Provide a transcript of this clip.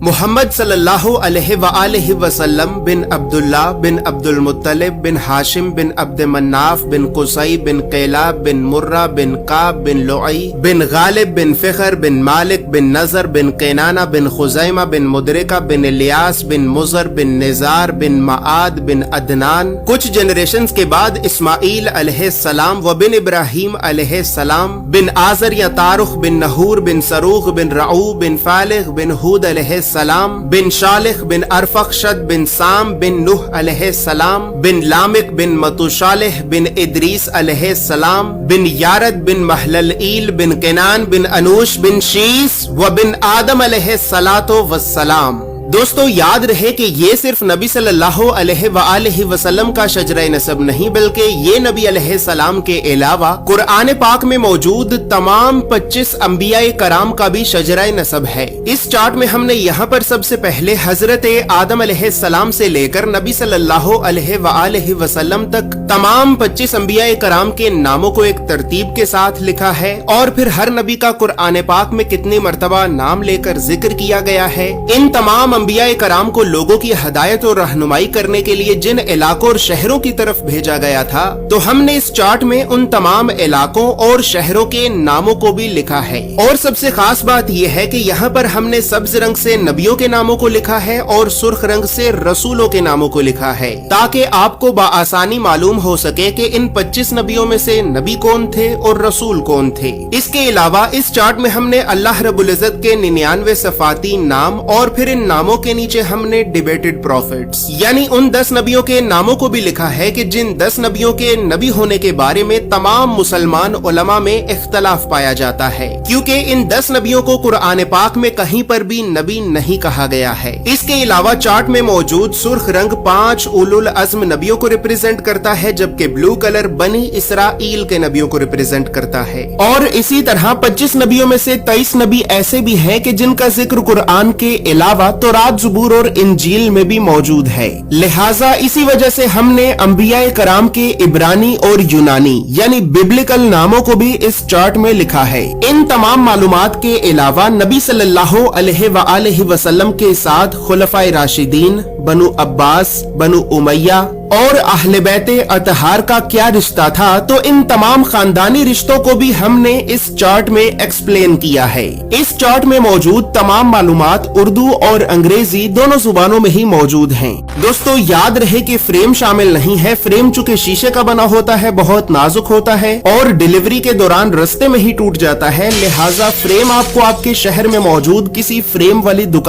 محمد صلی اللہ علیہ وآلہ وسلم بن عبداللہ بن عبد المطلب بن ہاشم بن عبد مناف بن قصی بن قیلاب بن مرہ بن قاب بن لعی بن غالب بن فخر بن مالک بن نظر بن قینانہ بن خزیمہ بن مدرکہ بن الیاس بن مزر بن نزار بن معاد بن عدنان. کچھ جنریشنز کے بعد اسماعیل علیہ السلام و بن ابراہیم علیہ السلام بن آزر یا تارخ بن نحور بن سروغ بن رعو بن فالغ بن ہود علیہ السلام بن شالخ بن ارفخشد بن سام بن نوح علیہ السلام بن لامک بن متوشالح بن ادریس علیہ السلام بن یارد بن محللئیل بن کنان بن انوش بن شیس و بن آدم علیہ السلام. دوستو یاد رہے کہ یہ صرف نبی صلی اللہ علیہ وآلہ وسلم کا شجرہ نسب نہیں بلکہ یہ نبی علیہ السلام کے علاوہ قرآن پاک میں موجود تمام 25 انبیاء کرام کا بھی شجرہ نسب ہے. اس چارٹ میں ہم نے یہاں پر سب سے پہلے حضرت آدم علیہ السلام سے لے کر نبی صلی اللہ علیہ وآلہ وسلم تک تمام 25 انبیاء کرام کے ناموں کو ایک ترتیب کے ساتھ لکھا ہے اور پھر ہر نبی کا قرآن پاک میں کتنی مرتبہ نام لے کر ذکر کیا گیا ہے. ان تمام انبیاء کرام کو لوگوں کی ہدایت اور رہنمائی کرنے کے لیے جن علاقوں اور شہروں کی طرف بھیجا گیا تھا تو ہم نے اس چارٹ میں ان تمام علاقوں اور شہروں کے ناموں کو بھی لکھا ہے. اور سب سے خاص بات یہ ہے کہ یہاں پر ہم نے سبز رنگ سے نبیوں کے ناموں کو لکھا ہے اور سرخ رنگ سے رسولوں کے ناموں کو لکھا ہے تاکہ آپ کو بآسانی معلوم ہو سکے کہ ان 25 نبیوں میں سے نبی کون تھے اور رسول کون تھے. اس کے علاوہ اس چارٹ میں ہم نے اللہ رب العزت کے 99 صفاتی نام اور پھر ان ناموں کے نیچے ہم نے ڈیبیٹڈ پروفیٹس یعنی ان 10 نبیوں کے ناموں کو بھی لکھا ہے کہ جن 10 نبیوں کے نبی ہونے کے بارے میں تمام مسلمان علماء میں اختلاف پایا جاتا ہے کیونکہ ان 10 نبیوں کو قرآن پاک میں کہیں پر بھی نبی نہیں کہا گیا ہے. اس کے علاوہ چارٹ میں موجود سرخ رنگ 5 اولو العزم نبیوں کو ریپرزینٹ کرتا ہے جبکہ بلو کلر بنی اسرائیل کے نبیوں کو ریپرزینٹ کرتا ہے. اور اسی طرح 25 نبیوں میں سے 23 نبی ایسے بھی ہیں کہ جن کا ذکر قرآن کے علاوہ تورات زبور اور انجیل میں بھی موجود ہے. لہٰذا اسی وجہ سے ہم نے انبیاء کرام کے عبرانی اور یونانی یعنی ببلکل ناموں کو بھی اس چارٹ میں لکھا ہے. ان تمام معلومات کے علاوہ نبی صلی اللہ علیہ وآلہ وسلم کے ساتھ خلفائے راشدین، بنو عباس، بنو امیہ اور اہل بیت اطہار کا کیا رشتہ تھا تو ان تمام خاندانی رشتوں کو بھی ہم نے اس چارٹ میں ایکسپلین کیا ہے. اس چارٹ میں موجود تمام معلومات اردو اور انگریزی دونوں زبانوں میں ہی موجود ہیں. دوستو یاد رہے کہ فریم شامل نہیں ہے. فریم چونکہ شیشے کا بنا ہوتا ہے بہت نازک ہوتا ہے اور ڈیلیوری کے دوران رستے میں ہی ٹوٹ جاتا ہے، لہٰذا فریم آپ کو آپ کے شہر میں موجود کسی فریم والی دکان